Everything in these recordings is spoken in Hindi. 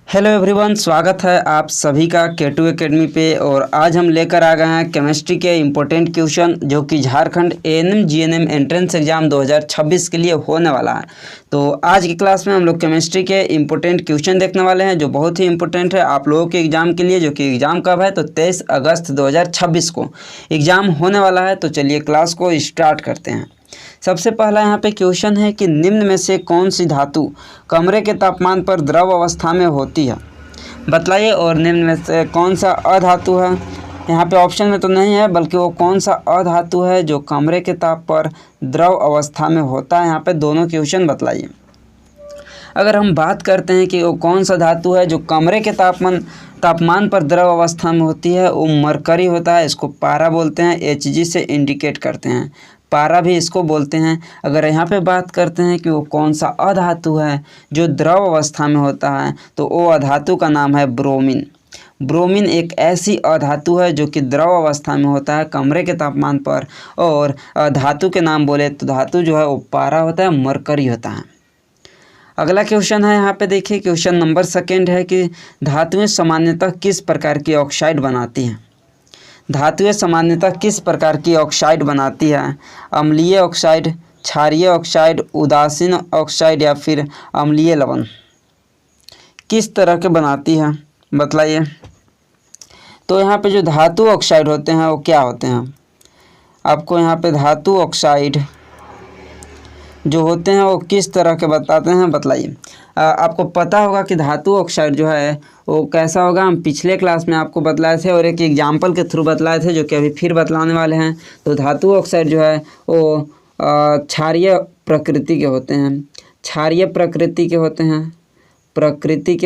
हेलो एवरीवन, स्वागत है आप सभी का K2 एकेडमी पे। और आज हम लेकर आ गए हैं केमिस्ट्री के इम्पोर्टेंट क्वेश्चन जो कि Jharkhand ANM GNM entrance exam 2026 के लिए होने वाला है। तो आज की क्लास में हम लोग केमिस्ट्री के इम्पोर्टेंट क्वेश्चन देखने वाले हैं जो बहुत ही इम्पोर्टेंट है आप लोगों के एग्ज़ाम के लिए, जो कि एग्ज़ाम कब है तो 23 अगस्त 2026 को एग्ज़ाम होने वाला है। तो चलिए क्लास को स्टार्ट करते हैं। सबसे पहला यहाँ पे क्वेश्चन है कि निम्न में से कौन सी धातु कमरे के तापमान पर द्रव अवस्था में होती है, बतलाइए। और निम्न में से कौन सा अधातु है, यहाँ पे ऑप्शन में तो नहीं है बल्कि वो कौन सा अधातु है जो कमरे के ताप पर द्रव अवस्था में होता है। यहाँ पे दोनों क्वेश्चन बतलाइए। अगर हम बात करते हैं कि वो कौन सा धातु है जो कमरे के तापमान पर द्रव अवस्था में होती है, वो मरकरी होता है। इसको पारा बोलते हैं, Hg से इंडिकेट करते हैं, पारा भी इसको बोलते हैं। अगर यहाँ पे बात करते हैं कि वो कौन सा अधातु है जो द्रव अवस्था में होता है, तो वो अधातु का नाम है ब्रोमीन। ब्रोमीन एक ऐसी अधातु है जो कि द्रव अवस्था में होता है कमरे के तापमान पर। और धातु के नाम बोले तो धातु जो है वो पारा होता है, मरकरी होता है। अगला क्वेश्चन है, यहाँ पे देखिए क्वेश्चन नंबर 2 है कि धातुएं सामान्यतः किस प्रकार की ऑक्साइड बनाती हैं। धातुएं सामान्यतः किस प्रकार की ऑक्साइड बनाती है, अम्लीय ऑक्साइड, क्षारीय ऑक्साइड, उदासीन ऑक्साइड या फिर अम्लीय लवण, किस तरह के बनाती है बतलाइए। तो यहाँ पे जो धातु ऑक्साइड होते हैं वो क्या होते हैं, आपको यहाँ पे धातु ऑक्साइड जो होते हैं वो किस तरह के बताते हैं बतलाइए। आपको पता होगा कि धातु ऑक्साइड जो है वो कैसा होगा, हम पिछले क्लास में आपको बतलाए थे और एक एग्जाम्पल के थ्रू बतलाए थे जो कि अभी फिर बतलाने वाले हैं। तो धातु ऑक्साइड जो है वो क्षारीय प्रकृति के होते हैं, क्षारीय प्रकृति के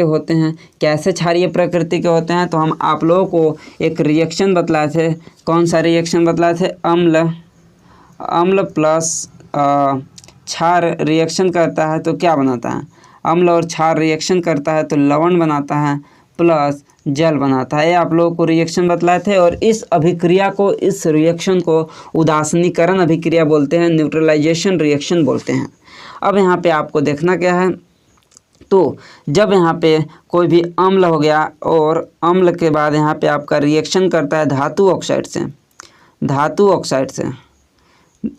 होते हैं। कैसे क्षारीय प्रकृति के होते हैं, तो हम आप लोगों को एक रिएक्शन बतलाए थे। कौन सा रिएक्शन बतलाए थे, अम्ल प्लस क्षार रिएक्शन करता है तो क्या बनाता है, अम्ल और क्षार रिएक्शन करता है तो लवण बनाता है प्लस जल बनाता है। ये आप लोगों को रिएक्शन बतलाए थे। और इस अभिक्रिया को, इस रिएक्शन को उदासीनीकरण अभिक्रिया बोलते हैं, न्यूट्रलाइजेशन रिएक्शन बोलते हैं। अब यहाँ पे आपको देखना क्या है, तो जब यहाँ पे कोई भी अम्ल हो गया और अम्ल के बाद यहाँ पे आपका रिएक्शन करता है धातु ऑक्साइड से,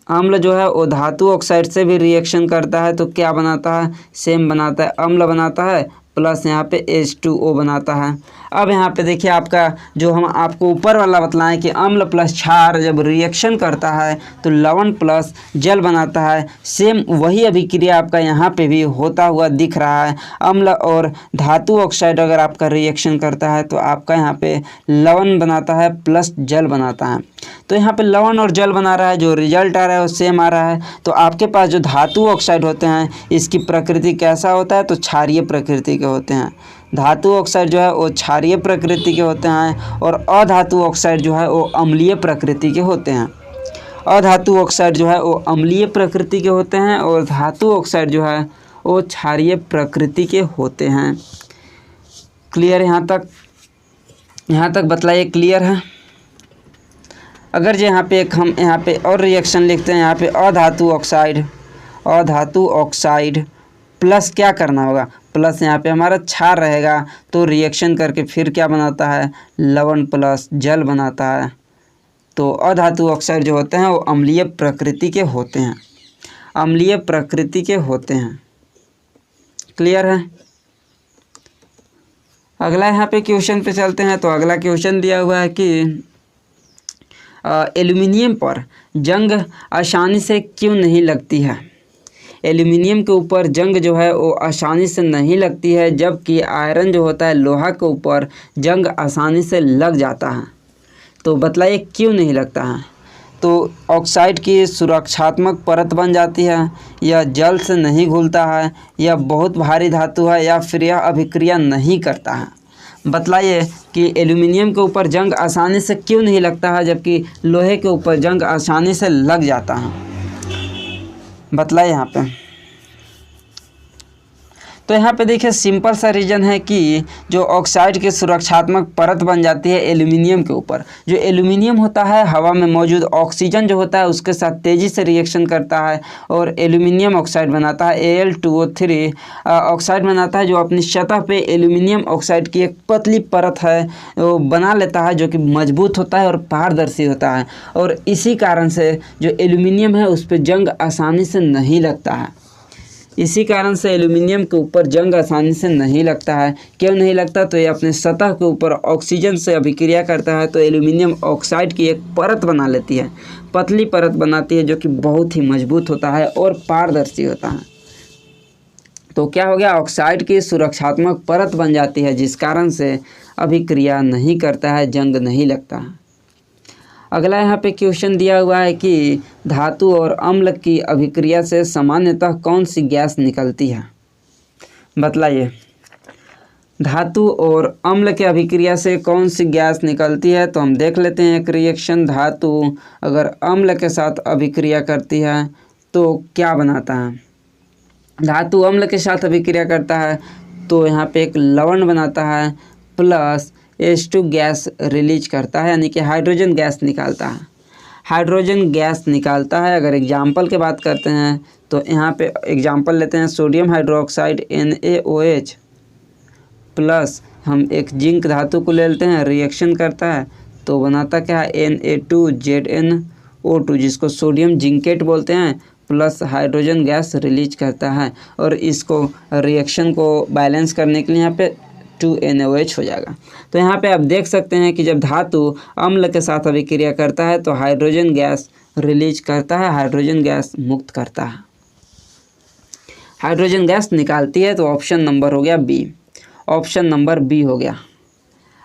अम्ल जो है वो धातु ऑक्साइड से भी रिएक्शन करता है तो क्या बनाता है, सेम बनाता है, अम्ल बनाता है प्लस यहाँ पे H2O बनाता है। अब यहाँ पे देखिए आपका जो हम आपको ऊपर वाला बतलाएं कि अम्ल प्लस क्षार जब रिएक्शन करता है तो लवण प्लस जल बनाता है, सेम वही अभिक्रिया आपका यहाँ पे भी होता हुआ दिख रहा है। अम्ल और धातु ऑक्साइड अगर आपका रिएक्शन करता है तो आपका यहाँ पे लवण बनाता है प्लस जल बनाता है। तो यहाँ पे लवण और जल बना रहा है, जो रिजल्ट आ रहा है वो सेम आ रहा है। तो आपके पास जो धातु ऑक्साइड होते हैं इसकी प्रकृति कैसा होता है, तो क्षारीय प्रकृति के होते हैं। धातु ऑक्साइड जो है वो क्षारीय प्रकृति के होते हैं और अधातु ऑक्साइड जो है वो अम्लीय प्रकृति के होते हैं। अधातु ऑक्साइड जो है वो अम्लीय प्रकृति के होते हैं और धातु ऑक्साइड जो है वो क्षारीय प्रकृति के होते हैं। क्लियर, यहाँ तक बतलाइए, क्लियर है। अगर जो यहाँ पे हम यहाँ पे और रिएक्शन लिखते हैं, यहाँ पे अधातु ऑक्साइड प्लस क्या करना होगा, प्लस यहाँ पे हमारा क्षार रहेगा तो रिएक्शन करके फिर क्या बनाता है, लवण प्लस जल बनाता है। तो अधातु ऑक्साइड जो होते हैं वो अम्लीय प्रकृति के होते हैं, अम्लीय प्रकृति के होते हैं। क्लियर है। अगला यहाँ पे क्वेश्चन पे चलते हैं। तो अगला क्वेश्चन दिया हुआ है कि एल्युमिनियम पर जंग आसानी से क्यों नहीं लगती है। एल्युमिनियम के ऊपर जंग जो है वो आसानी से नहीं लगती है, जबकि आयरन जो होता है लोहा के ऊपर जंग आसानी से लग जाता है। तो बतलाइए क्यों नहीं लगता है। तो ऑक्साइड की सुरक्षात्मक परत बन जाती है, यह जल से नहीं घुलता है, यह बहुत भारी धातु है, या फिर यह अभिक्रिया नहीं करता है। बतलाइए कि एल्युमिनियम के ऊपर जंग आसानी से क्यों नहीं लगता है जबकि लोहे के ऊपर जंग आसानी से लग जाता है, बतलाइए यहाँ पे। तो यहाँ पे देखिए सिंपल सा रीज़न है कि जो ऑक्साइड की सुरक्षात्मक परत बन जाती है एल्यूमिनियम के ऊपर। जो एल्यूमिनियम होता है हवा में मौजूद ऑक्सीजन जो होता है उसके साथ तेज़ी से रिएक्शन करता है और एल्यूमिनियम ऑक्साइड बनाता है, Al2O3 ऑक्साइड बनाता है, जो अपनी सतह पे एल्यूमिनियम ऑक्साइड की एक पतली परत है वो बना लेता है, जो कि मजबूत होता है और पारदर्शी होता है। और इसी कारण से जो एल्यूमिनियम है उस पर जंग आसानी से नहीं लगता है। इसी कारण से एल्यूमिनियम के ऊपर जंग आसानी से नहीं लगता है। क्यों नहीं लगता? तो ये अपने सतह के ऊपर ऑक्सीजन से अभिक्रिया करता है तो एल्यूमिनियम ऑक्साइड की एक परत बना लेती है, पतली परत बनाती है, जो कि बहुत ही मजबूत होता है और पारदर्शी होता है। तो क्या हो गया? ऑक्साइड की सुरक्षात्मक परत बन जाती है, जिस कारण से अभिक्रिया नहीं करता है, जंग नहीं लगता है। अगला यहाँ पे क्वेश्चन दिया हुआ है कि धातु और अम्ल की अभिक्रिया से सामान्यतः कौन सी गैस निकलती है? बतलाइए। धातु और अम्ल के अभिक्रिया से कौन सी गैस निकलती है? तो हम देख लेते हैं एक रिएक्शन। धातु अगर अम्ल के साथ अभिक्रिया करती है तो क्या बनाता है? धातु अम्ल के साथ अभिक्रिया करता है तो यहाँ पे एक लवण बनाता है प्लस H2 गैस रिलीज करता है, यानी कि हाइड्रोजन गैस निकालता है। हाइड्रोजन गैस निकालता है। अगर एग्जाम्पल की बात करते हैं तो यहाँ पे एग्जाम्पल लेते हैं सोडियम हाइड्रोक्साइड NaOH प्लस हम एक जिंक धातु को ले लेते हैं, रिएक्शन करता है तो बनाता क्या है? Na2ZnO2 जिसको सोडियम जिंकेट बोलते हैं, प्लस हाइड्रोजन गैस रिलीज करता है। और इसको रिएक्शन को बैलेंस करने के लिए यहाँ पे 2NaOH हो जाएगा। तो यहाँ पे आप देख सकते हैं कि जब धातु अम्ल के साथ अभिक्रिया करता है तो हाइड्रोजन गैस रिलीज करता है, हाइड्रोजन गैस मुक्त करता है, हाइड्रोजन गैस निकालती है। तो ऑप्शन नंबर हो गया बी, ऑप्शन नंबर बी हो गया।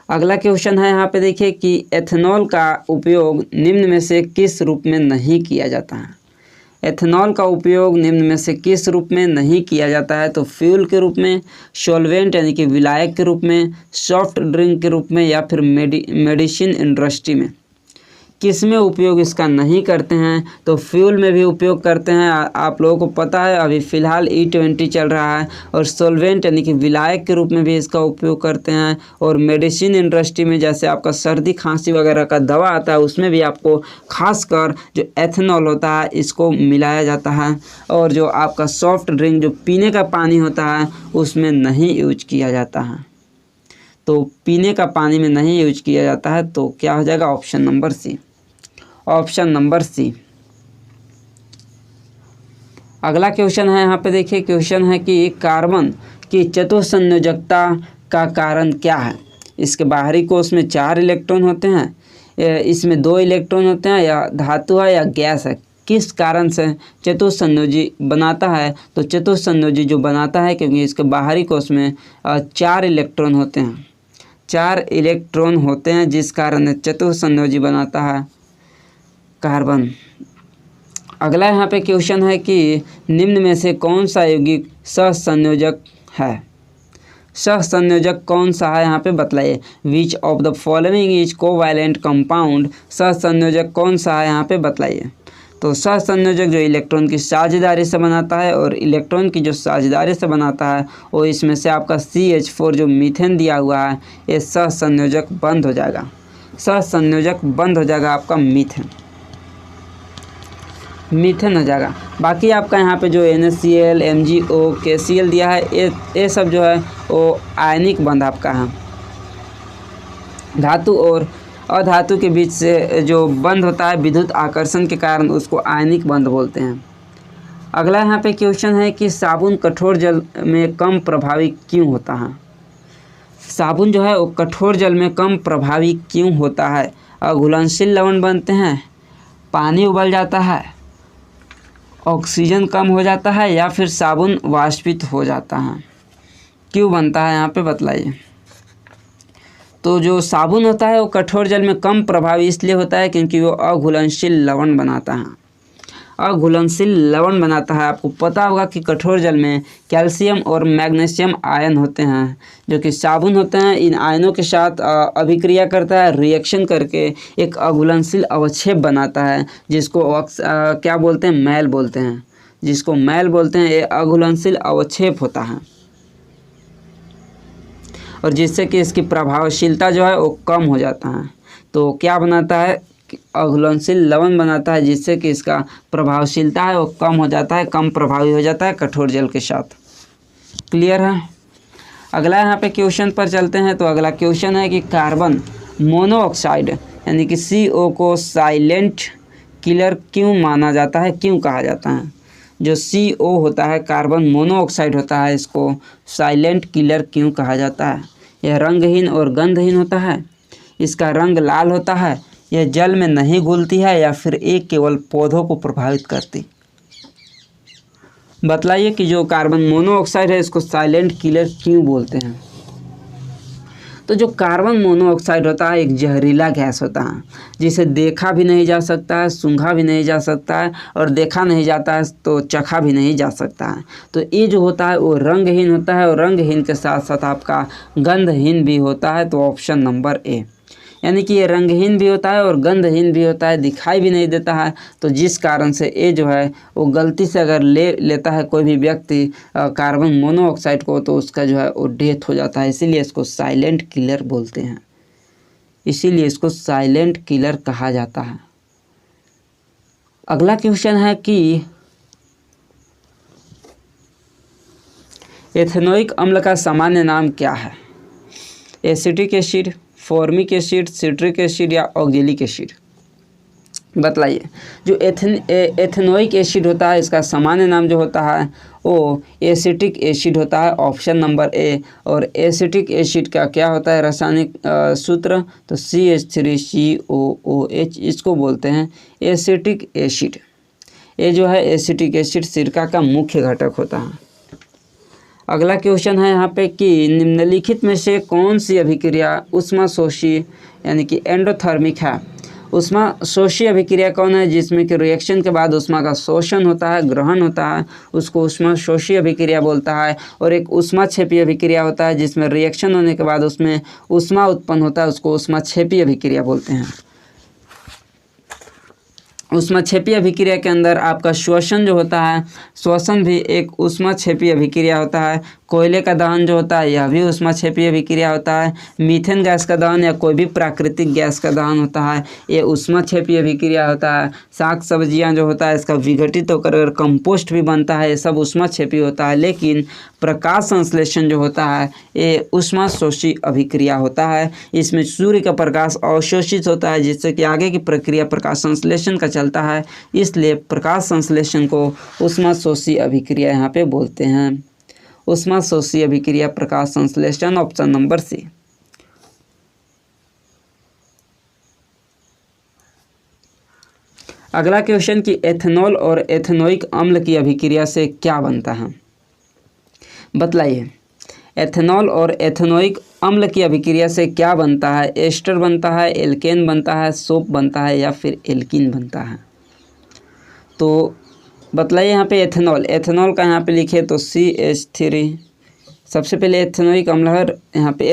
अगला क्वेश्चन है यहाँ पे देखिए कि एथेनॉल का उपयोग निम्न में से किस रूप में नहीं किया जाता है? एथेनॉल का उपयोग निम्न में से किस रूप में नहीं किया जाता है? तो फ्यूल के रूप में, सॉल्वेंट यानी कि विलायक के रूप में, सॉफ्ट ड्रिंक के रूप में, या फिर मेडिसिन इंडस्ट्री में। किस में उपयोग इसका नहीं करते हैं? तो फ्यूल में भी उपयोग करते हैं। आप लोगों को पता है अभी फ़िलहाल E20 चल रहा है। और सॉल्वेंट यानी कि विलायक के रूप में भी इसका उपयोग करते हैं। और मेडिसिन इंडस्ट्री में जैसे आपका सर्दी खांसी वगैरह का दवा आता है उसमें भी आपको खासकर जो एथेनॉल होता है इसको मिलाया जाता है। और जो आपका सॉफ्ट ड्रिंक जो पीने का पानी होता है उसमें नहीं यूज किया जाता है। तो पीने का पानी में नहीं यूज किया जाता है तो क्या हो जाएगा? Option number C, option number C. अगला क्वेश्चन है यहाँ पे देखिए, क्वेश्चन है कि कार्बन की चतुसंयोजकता का कारण क्या है? इसके बाहरी कोश में 4 इलेक्ट्रॉन होते हैं, इसमें 2 इलेक्ट्रॉन होते हैं, या धातु है या गैस है? किस कारण से चतुसंयोजी बनाता है? तो चतुसंयोजी जो बनाता है क्योंकि इसके बाहरी कोश में 4 इलेक्ट्रॉन होते हैं, 4 इलेक्ट्रॉन होते हैं जिस कारण चतुसंयोजी बनाता है कार्बन। अगला यहाँ पे क्वेश्चन है कि निम्न में से कौन सा यौगिक सहसंयोजक है? सहसंयोजक कौन सा है यहाँ पे बतलाइए। Which of the following is covalent compound? सहसंयोजक कौन सा है यहाँ पे बतलाइए। तो सहसंयोजक जो इलेक्ट्रॉन की साझेदारी से बनाता है, और इलेक्ट्रॉन की जो साझेदारी से बनाता है वो इसमें से आपका CH4 जो मीथेन दिया हुआ है ये सहसंयोजक बंद हो जाएगा, सहसंयोजक बंद हो जाएगा आपका मीथेन हो जाएगा। बाकी आपका यहाँ पे जो NaCl, MgO, KCl दिया है ये सब जो है वो आयनिक बंध आपका है। धातु और अधातु के बीच से जो बंध होता है विद्युत आकर्षण के कारण उसको आयनिक बंध बोलते हैं। अगला यहाँ पे क्वेश्चन है कि साबुन कठोर जल में कम प्रभावी क्यों होता है? साबुन जो है वो कठोर जल में कम प्रभावी क्यों होता है? अघुलनशील लवण बनते हैं, पानी उबल जाता है, ऑक्सीजन कम हो जाता है, या फिर साबुन वाष्पित हो जाता है? क्यों बनता है यहाँ पे बतलाइए। तो जो साबुन होता है वो कठोर जल में कम प्रभावी इसलिए होता है क्योंकि वो अघुलनशील लवण बनाता है, अघुलनशील लवण बनाता है। आपको पता होगा कि कठोर जल में कैल्शियम और मैग्नीशियम आयन होते हैं जो कि साबुन होते हैं। इन आयनों के साथ अभिक्रिया करता है, रिएक्शन करके एक अघुलनशील अवक्षेप बनाता है जिसको क्या बोलते हैं? मैल बोलते हैं, जिसको मैल बोलते हैं। ये अघुलनशील अवक्षेप होता है। और जिससे कि इसकी प्रभावशीलता जो है वो कम हो जाता है। तो क्या बनाता है, अघुलनशील लवण बनाता है, जिससे कि इसका प्रभावशीलता है वो कम हो जाता है, कम प्रभावी हो जाता है कठोर जल के साथ। क्लियर है। अगला यहाँ पे क्वेश्चन पर चलते हैं। तो अगला क्वेश्चन है कि कार्बन मोनोऑक्साइड यानी कि CO को साइलेंट किलर क्यों माना जाता है, क्यों कहा जाता है। जो CO होता है, कार्बन मोनोऑक्साइड होता है, इसको साइलेंट किलर क्यों कहा जाता है। यह रंगहीन और गंधहीन होता है, इसका रंग लाल होता है, यह जल में नहीं घुलती है, या फिर ये केवल पौधों को प्रभावित करती। बतलाइए कि जो कार्बन मोनोऑक्साइड है इसको साइलेंट किलर क्यों बोलते हैं। तो जो कार्बन मोनोऑक्साइड होता है एक जहरीला गैस होता है, जिसे देखा भी नहीं जा सकता है, सूंघा भी नहीं जा सकता है, और देखा नहीं जाता है तो चखा भी नहीं जा सकता है। तो ये जो होता है वो रंगहीन होता है, और रंगहीन के साथ साथ आपका गंधहीन भी होता है। तो ऑप्शन नंबर ए, यानी कि ये रंगहीन भी होता है और गंधहीन भी होता है, दिखाई भी नहीं देता है। तो जिस कारण से ये जो है वो गलती से अगर ले लेता है कोई भी व्यक्ति कार्बन मोनोऑक्साइड को, तो उसका जो है वो डेथ हो जाता है। इसीलिए इसको साइलेंट किलर बोलते हैं, इसीलिए इसको साइलेंट किलर कहा जाता है। अगला क्वेश्चन है कि एथेनोइक अम्ल का सामान्य नाम क्या है। Acetic acid, formic acid, citric acid या ऑक्जेलिक एसिड। बतलाइए। जो एथेनोइक एसिड होता है इसका सामान्य नाम जो होता है वो एसिटिक एसिड होता है, ऑप्शन नंबर ए। और एसिटिक एसिड का क्या होता है रासायनिक सूत्र, तो CH3COOH, इसको बोलते हैं एसिटिक एसिड। ये जो है एसिटिक एसिड सिरका का मुख्य घटक होता है। अगला क्वेश्चन है यहाँ पे कि निम्नलिखित में से कौन सी अभिक्रिया ऊष्माशोषी यानी कि एंडोथर्मिक है। ऊष्माशोषी अभिक्रिया कौन है, जिसमें कि रिएक्शन के बाद ऊष्मा का शोषण होता है, ग्रहण होता है, उसको ऊष्माशोषी अभिक्रिया बोलता है। और एक ऊष्माक्षेपी अभिक्रिया होता है जिसमें रिएक्शन होने के बाद उसमें ऊष्मा उत्पन्न होता है, उसको ऊष्माक्षेपी अभिक्रिया बोलते हैं। ऊष्माक्षेपी अभिक्रिया के अंदर आपका श्वसन जो होता है, श्वसन भी एक ऊष्माक्षेपी अभिक्रिया होता है। कोयले का दहन जो होता है यह भी ऊष्माक्षेपी अभिक्रिया होता है। मीथेन गैस का दहन या कोई भी प्राकृतिक गैस का दहन होता है, ये ऊष्माक्षेपी अभिक्रिया होता है। साग सब्जियां जो होता है इसका विघटित होकर अगर कंपोस्ट भी बनता है, ये सब ऊष्माक्षेपी होता है। लेकिन प्रकाश संश्लेषण जो होता है ये ऊष्माशोषी अभिक्रिया होता है। इसमें सूर्य का प्रकाश अवशोषित होता है, जिससे कि आगे की प्रक्रिया प्रकाश संश्लेषण का चलता है, इसलिए प्रकाश संश्लेषण को ऊष्माशोषी अभिक्रिया यहाँ पे बोलते हैं। ऊष्माशोषी अभिक्रिया प्रकाश संश्लेषण, ऑप्शन नंबर सी। अगला क्वेश्चन कि एथेनॉल और एथेनोइक अम्ल की अभिक्रिया से क्या बनता है। बतलाइए। एथेनॉल और एथेनोइक अम्ल की अभिक्रिया से क्या बनता है। एस्टर बनता है, एल्केन बनता है, सोप बनता है या फिर एल्कीन बनता है। तो बतलाइए यहाँ पे एथेनॉल, एथेनॉल का यहाँ पे लिखे तो CH3। सबसे पहले एथेनोइक अम्ल है, यहाँ पे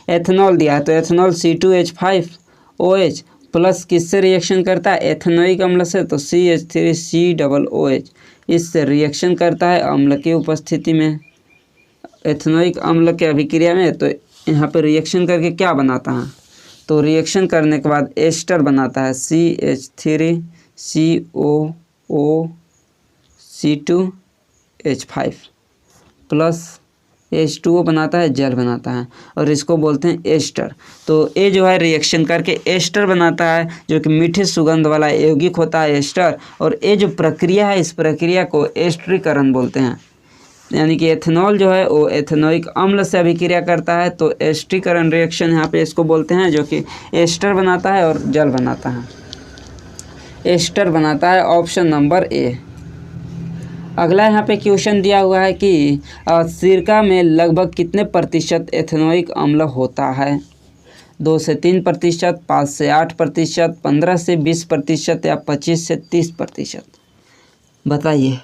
एथेनॉल दिया है तो एथेनॉल C2H5OH प्लस किससे रिएक्शन करता है, एथेनोइक अम्ल से, तो CH3COOH इससे रिएक्शन करता है अम्ल की उपस्थिति में। एथेनोइक अम्ल के अभिक्रिया में तो यहाँ पे रिएक्शन करके क्या बनाता है, तो रिएक्शन करने के बाद एस्टर बनाता है CH3COOC2H5 प्लस H2O बनाता है, जल बनाता है, और इसको बोलते हैं एस्टर। तो ये जो है रिएक्शन करके एस्टर बनाता है, जो कि मीठे सुगंध वाला यौगिक होता है एस्टर। और ये जो प्रक्रिया है इस प्रक्रिया को एस्टरीकरण बोलते हैं। यानी कि एथेनॉल जो है वो एथेनोइक अम्ल से अभिक्रिया करता है, तो एस्टरीकरण रिएक्शन यहाँ पे इसको बोलते हैं, जो कि एस्टर बनाता है और जल बनाता है। एस्टर बनाता है, ऑप्शन नंबर ए। अगला यहाँ पे क्वेश्चन दिया हुआ है कि सिरका में लगभग कितने प्रतिशत एथेनोइक अम्ल होता है। 2 से 3%, 5 से 8%, 15 से 20% या 25 से 30%। बताइए।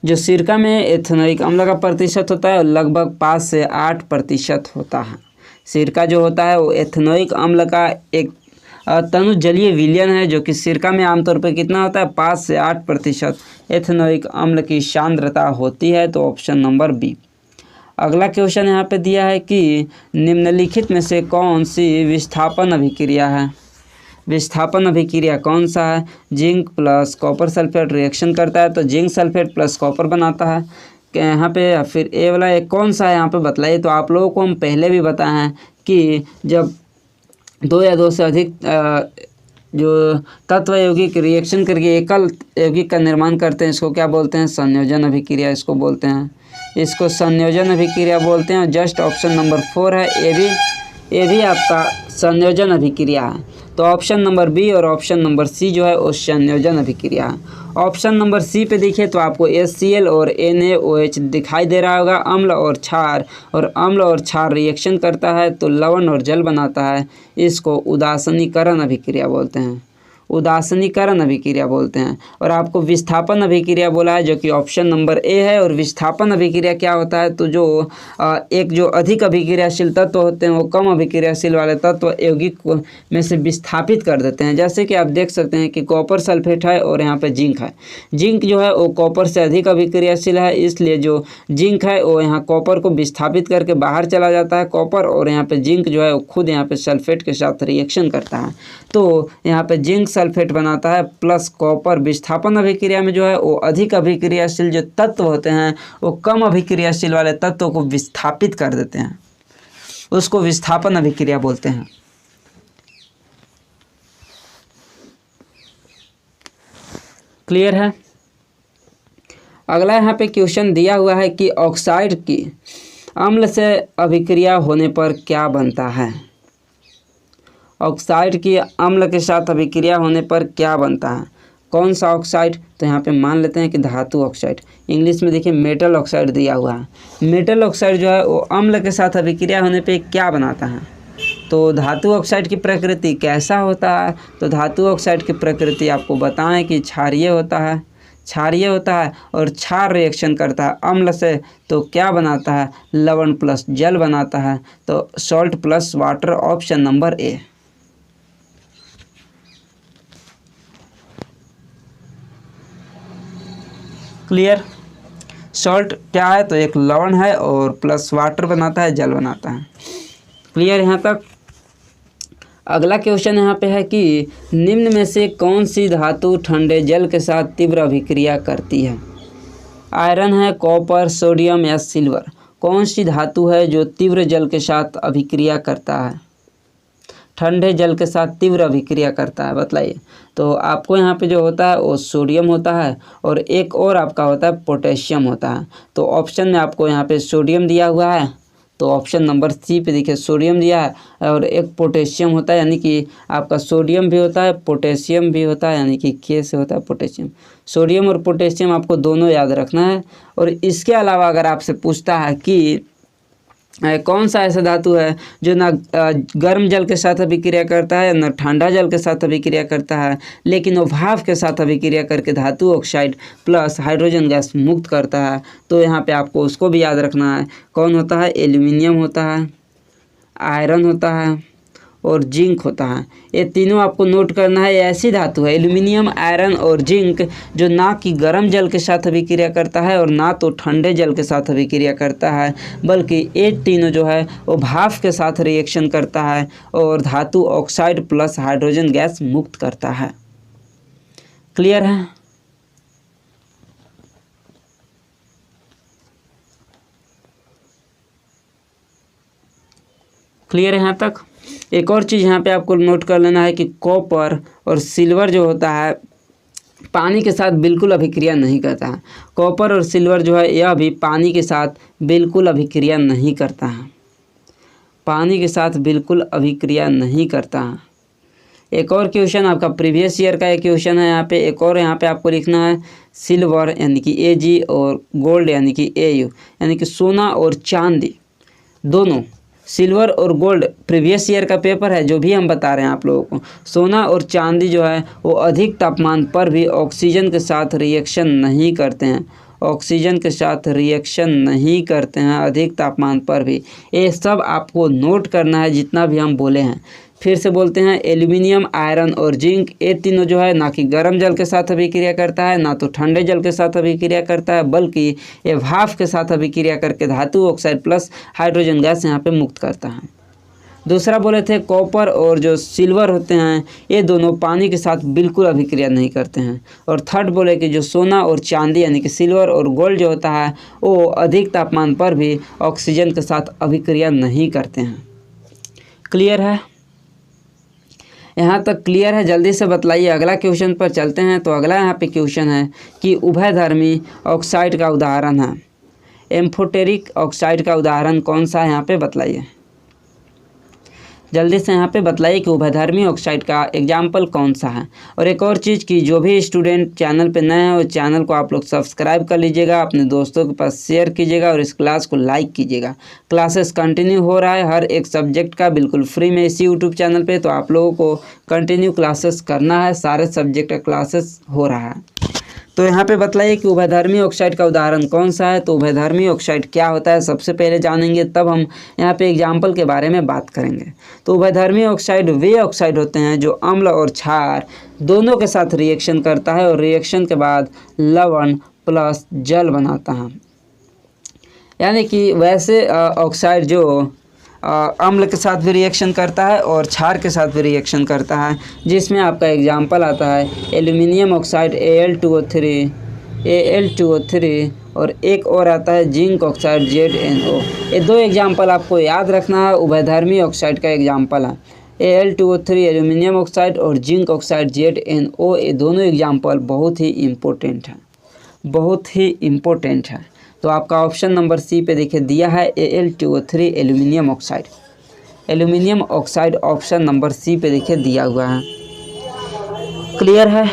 जो सिरका में एथेनोइक अम्ल का प्रतिशत होता है लगभग 5 से 8% होता है। सिरका जो होता है वो एथेनोइक अम्ल का एक तनु जलीय विलयन है, जो कि सिरका में आमतौर पर कितना होता है, 5 से 8% एथेनोइक अम्ल की सांद्रता होती है। तो ऑप्शन नंबर बी। अगला क्वेश्चन यहाँ पे दिया है कि निम्नलिखित में से कौन सी विस्थापन अभिक्रिया है। विस्थापन अभिक्रिया कौन सा है। Zinc plus copper sulphate reaction करता है, तो जिंक सल्फेट प्लस कॉपर बनाता है। यहाँ पे फिर ए वाला एक कौन सा है यहाँ पे बतलाइए। तो आप लोगों को हम पहले भी बताए हैं कि जब 2 या 2 से अधिक जो तत्व यौगिक रिएक्शन करके एकल यौगिक का निर्माण करते हैं, इसको क्या बोलते हैं, संयोजन अभिक्रिया इसको बोलते हैं। इसको संयोजन अभिक्रिया बोलते हैं। जस्ट ऑप्शन नंबर 4 है, ये भी आपका संयोजन अभिक्रिया है। तो ऑप्शन नंबर बी और ऑप्शन नंबर सी जो है वो संयोजन अभिक्रिया है। ऑप्शन नंबर सी पे देखिए तो आपको HCl और NaOH दिखाई दे रहा होगा। अम्ल और क्षार रिएक्शन करता है तो लवण और जल बनाता है। इसको उदासीनीकरण अभिक्रिया बोलते हैं। उदासीनीकरण अभिक्रिया बोलते हैं। और आपको विस्थापन अभिक्रिया बोला है, जो कि ऑप्शन नंबर ए है। और विस्थापन अभिक्रिया क्या होता है, तो जो अधिक अभिक्रियाशील तत्व होते हैं वो कम अभिक्रियाशील वाले तत्व यौगिक में से विस्थापित कर देते हैं। जैसे कि आप देख सकते हैं कि कॉपर सल्फेट है और यहाँ पे जिंक है। जिंक जो है वो कॉपर से अधिक अभिक्रियाशील है, इसलिए जो जिंक है वो यहाँ कॉपर को विस्थापित करके बाहर चला जाता है कॉपर, और यहाँ पे जिंक जो है वो खुद यहाँ पे सल्फेट के साथ रिएक्शन करता है। तो यहाँ पे जिंक सल्फेट बनाता है प्लस कॉपर। विस्थापन अभिक्रिया में जो है वो अधिक अभिक्रियाशील जो तत्व होते हैं वो कम अभिक्रियाशील वाले तत्वों को विस्थापित कर देते हैं, उसको विस्थापन अभिक्रिया बोलते हैं। क्लियर है। अगला यहाँ पे क्वेश्चन दिया हुआ है कि ऑक्साइड की अम्ल से अभिक्रिया होने पर क्या बनता है। ऑक्साइड की अम्ल के साथ अभिक्रिया होने पर क्या बनता है, कौन सा ऑक्साइड। तो यहाँ पे मान लेते हैं कि धातु ऑक्साइड, इंग्लिश में देखिए मेटल ऑक्साइड दिया हुआ है। मेटल ऑक्साइड जो है वो अम्ल के साथ अभिक्रिया होने पे क्या बनाता है। तो धातु ऑक्साइड की प्रकृति कैसा होता है। तो धातु ऑक्साइड की प्रकृति आपको बताएं कि क्षारीय होता है और क्षार रिएक्शन करता है अम्ल से, तो क्या बनाता है, लवण प्लस जल बनाता है। तो salt plus water, option number A. Clear. Salt क्या है, तो एक लवण है और प्लस वाटर बनाता है, जल बनाता है। क्लियर यहाँ तक। अगला क्वेश्चन यहाँ पे है कि निम्न में से कौन सी धातु ठंडे जल के साथ तीव्र अभिक्रिया करती है। आयरन है, कॉपर, सोडियम या सिल्वर। कौन सी धातु है जो तीव्र जल के साथ अभिक्रिया करता है, ठंडे जल के साथ तीव्र अभिक्रिया करता है, बतलाइए। तो आपको यहाँ पे जो होता है वो सोडियम होता है और एक और आपका होता है पोटेशियम होता है। तो ऑप्शन में आपको यहाँ पे सोडियम दिया हुआ है, तो ऑप्शन नंबर सी पे देखिए सोडियम दिया है और एक पोटेशियम होता है, यानी कि आपका सोडियम भी होता है पोटेशियम भी होता है, यानी कि के से होता है पोटेशियम। सोडियम और पोटेशियम आपको दोनों याद रखना है। और इसके अलावा अगर आपसे पूछता है कि कौन सा ऐसा धातु है जो ना गर्म जल के साथ अभिक्रिया करता है ना ठंडा जल के साथ अभिक्रिया करता है, लेकिन वो भाप के साथ अभिक्रिया करके धातु ऑक्साइड प्लस हाइड्रोजन गैस मुक्त करता है, तो यहाँ पे आपको उसको भी याद रखना है। कौन होता है, एल्यूमिनियम होता है, आयरन होता है और जिंक होता है। ये तीनों आपको नोट करना है। ऐसी धातु है एल्यूमिनियम, आयरन और जिंक जो ना कि गर्म जल के साथ अभिक्रिया करता है और ना तो ठंडे जल के साथ अभिक्रिया करता है, बल्कि ये तीनों जो है वो भाप के साथ रिएक्शन करता है और धातु ऑक्साइड प्लस हाइड्रोजन गैस मुक्त करता है। क्लियर है। क्लियर है यहाँ तक। एक और चीज़ यहाँ पे आपको नोट कर लेना है कि कॉपर और सिल्वर जो होता है पानी के साथ बिल्कुल अभिक्रिया नहीं करता है। कॉपर और सिल्वर जो है यह भी पानी के साथ बिल्कुल अभिक्रिया नहीं करता है, पानी के साथ बिल्कुल अभिक्रिया नहीं करता है। एक और क्वेश्चन आपका प्रीवियस ईयर का एक क्वेश्चन है यहाँ पे। एक और यहाँ पे आपको लिखना है सिल्वर यानी कि Ag और गोल्ड यानी कि Au, यानी कि सोना और चांदी दोनों। सिल्वर और गोल्ड प्रीवियस ईयर का पेपर है जो भी हम बता रहे हैं आप लोगों को। सोना और चांदी जो है वो अधिक तापमान पर भी ऑक्सीजन के साथ रिएक्शन नहीं करते हैं, ऑक्सीजन के साथ रिएक्शन नहीं करते हैं अधिक तापमान पर भी। ये सब आपको नोट करना है जितना भी हम बोले हैं। फिर से बोलते हैं, एल्यूमिनियम, आयरन और जिंक, ये तीनों जो है ना कि गर्म जल के साथ अभिक्रिया करता है, ना तो ठंडे जल के साथ अभिक्रिया करता है, बल्कि ये भाप के साथ अभिक्रिया करके धातु ऑक्साइड प्लस हाइड्रोजन गैस यहाँ पे मुक्त करता है। दूसरा बोले थे, कॉपर और जो सिल्वर होते हैं ये दोनों पानी के साथ बिल्कुल अभिक्रिया नहीं करते हैं। और थर्ड बोले कि जो सोना और चांदी यानी कि सिल्वर और गोल्ड जो होता है वो अधिक तापमान पर भी ऑक्सीजन के साथ अभिक्रिया नहीं करते हैं। क्लियर है? यहाँ तक क्लियर है? जल्दी से बतलाइए, अगला क्वेश्चन पर चलते हैं। तो अगला यहाँ पे क्वेश्चन है कि उभयधर्मी ऑक्साइड का उदाहरण है, एम्फोटेरिक ऑक्साइड का उदाहरण कौन सा है यहाँ पे बतलाइए। जल्दी से यहाँ पे बतलाइए कि उभयधर्मी ऑक्साइड का एग्जाम्पल कौन सा है। और एक और चीज़ कि जो भी स्टूडेंट चैनल पे नए हैं उस चैनल को आप लोग सब्सक्राइब कर लीजिएगा, अपने दोस्तों के पास शेयर कीजिएगा और इस क्लास को लाइक कीजिएगा। क्लासेस कंटिन्यू हो रहा है हर एक सब्जेक्ट का बिल्कुल फ्री में इसी यूट्यूब चैनल पे, तो आप लोगों को कंटिन्यू क्लासेस करना है, सारे सब्जेक्ट का क्लासेस हो रहा है। तो यहाँ पे बतलाइए कि उभयधर्मी ऑक्साइड का उदाहरण कौन सा है। तो उभयधर्मी ऑक्साइड क्या होता है सबसे पहले जानेंगे, तब हम यहाँ पे एग्जाम्पल के बारे में बात करेंगे। तो उभयधर्मी ऑक्साइड वे ऑक्साइड होते हैं जो अम्ल और क्षार दोनों के साथ रिएक्शन करता है और रिएक्शन के बाद लवण प्लस जल बनाता है। यानी कि वैसे ऑक्साइड जो अम्ल के साथ भी रिएक्शन करता है और क्षार के साथ भी रिएक्शन करता है, जिसमें आपका एग्जाम्पल आता है एल्यूमिनियम ऑक्साइड Al2O3 और एक और आता है जिंक ऑक्साइड ZnO। ये दो एग्जाम्पल आपको याद रखना है, उभयधर्मी ऑक्साइड का एग्जाम्पल है Al2O3 एल्यूमिनियम ऑक्साइड और जिंक ऑक्साइड ZnO। ये दोनों एग्जाम्पल बहुत ही इम्पोर्टेंट है, बहुत ही इम्पोर्टेंट है। तो आपका ऑप्शन नंबर सी पे देखिए दिया है Al2O3 aluminium oxide. Aluminium oxide option number C पे देखिए दिया हुआ है। क्लियर है?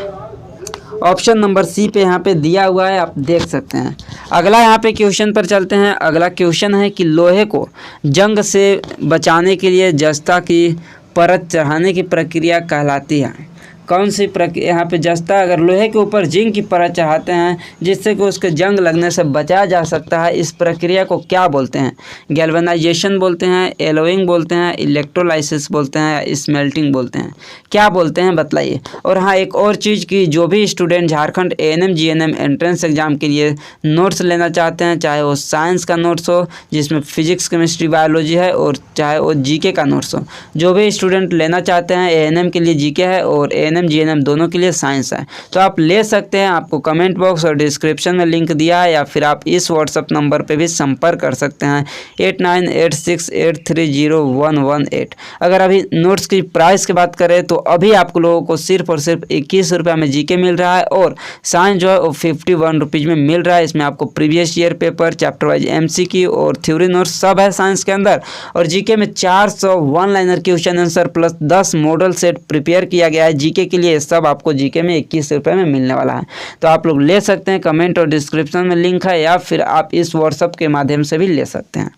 ऑप्शन नंबर सी पे यहाँ पे दिया हुआ है, आप देख सकते हैं। अगला यहाँ पे क्वेश्चन पर चलते हैं। अगला क्वेश्चन है कि लोहे को जंग से बचाने के लिए जस्ता की परत चढ़ाने की प्रक्रिया कहलाती है। कौन सी प्रक्रिया? यहाँ पे जस्ता, अगर लोहे के ऊपर जिंक की परत चढ़ाते हैं जिससे कि उसके जंग लगने से बचाया जा सकता है, इस प्रक्रिया को क्या बोलते हैं? गैल्वेनाइजेशन बोलते हैं, एलोइंग बोलते हैं, इलेक्ट्रोलाइसिस बोलते हैं या स्मेल्टिंग बोलते हैं? क्या बोलते हैं बतलाइए। और हाँ, एक और चीज़ की जो भी student Jharkhand ANM GNM entrance exam के लिए नोट्स लेना चाहते हैं, चाहे वो साइंस का नोट्स हो जिसमें फिजिक्स केमिस्ट्री बायोलॉजी है और चाहे वो GK का नोट्स हो, जो भी स्टूडेंट लेना चाहते हैं, ANM के लिए GK है और ANM GNM दोनों के लिए साइंस है, तो आप ले सकते हैं। आपको कमेंट बॉक्स और डिस्क्रिप्शन में लिंक दिया है, या फिर आप इस व्हाट्सअप नंबर पे भी संपर्क कर सकते हैं 8986830118। अगर अभी नोट्स की प्राइस की बात करें तो अभी आप लोगों को सिर्फ और सिर्फ 21 रुपये में GK मिल रहा है और साइंस जो है वो 51 रुपीज़ में मिल रहा है। इसमें आपको previous year paper, chapter wise MCQ और थ्योरी नोट्स सब है साइंस के अंदर। और GK में 400 one liner question answer plus 10 model set prepare किया गया है GK के लिए। सब आपको GK में 21 रुपये में मिलने वाला है, तो आप लोग ले सकते हैं। कमेंट और डिस्क्रिप्शन में लिंक है, या फिर आप इस व्हाट्सअप के माध्यम से भी ले सकते हैं।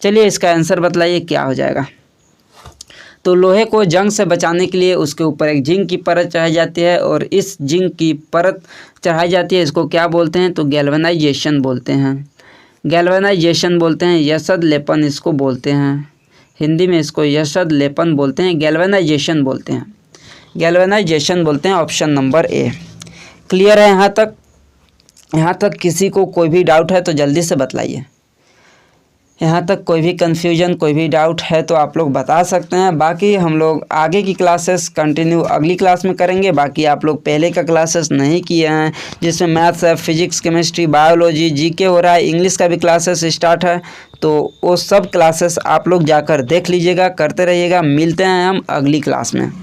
चलिए इसका आंसर बतलाइए क्या हो जाएगा। तो लोहे को जंग से बचाने के लिए उसके ऊपर एक जिंक की परत चढ़ाई जाती है और इस जिंक की परत चढ़ाई जाती है, इसको क्या बोलते हैं? तो गैल्वेनाइजेशन बोलते हैं। गैल्वेनाइजेशन बोलते हैं, यशद लेपन इसको बोलते हैं। हिंदी में इसको यशद लेपन बोलते हैं, गैल्वेनाइजेशन बोलते हैं। गैल्वेनाइजेशन बोलते हैं, ऑप्शन नंबर ए। क्लियर है यहाँ तक? यहाँ तक किसी को कोई भी डाउट है तो जल्दी से बतलाइए। यहाँ तक कोई भी कन्फ्यूजन, कोई भी डाउट है तो आप लोग बता सकते हैं। बाकी हम लोग आगे की क्लासेस कंटिन्यू अगली क्लास में करेंगे। बाकी आप लोग पहले का क्लासेस नहीं किए हैं जिसमें मैथ्स है, फिजिक्स, केमिस्ट्री, बायोलॉजी, GK हो रहा है, इंग्लिश का भी क्लासेस स्टार्ट है, तो वो सब क्लासेस आप लोग जाकर देख लीजिएगा, करते रहिएगा। मिलते हैं हम अगली क्लास में।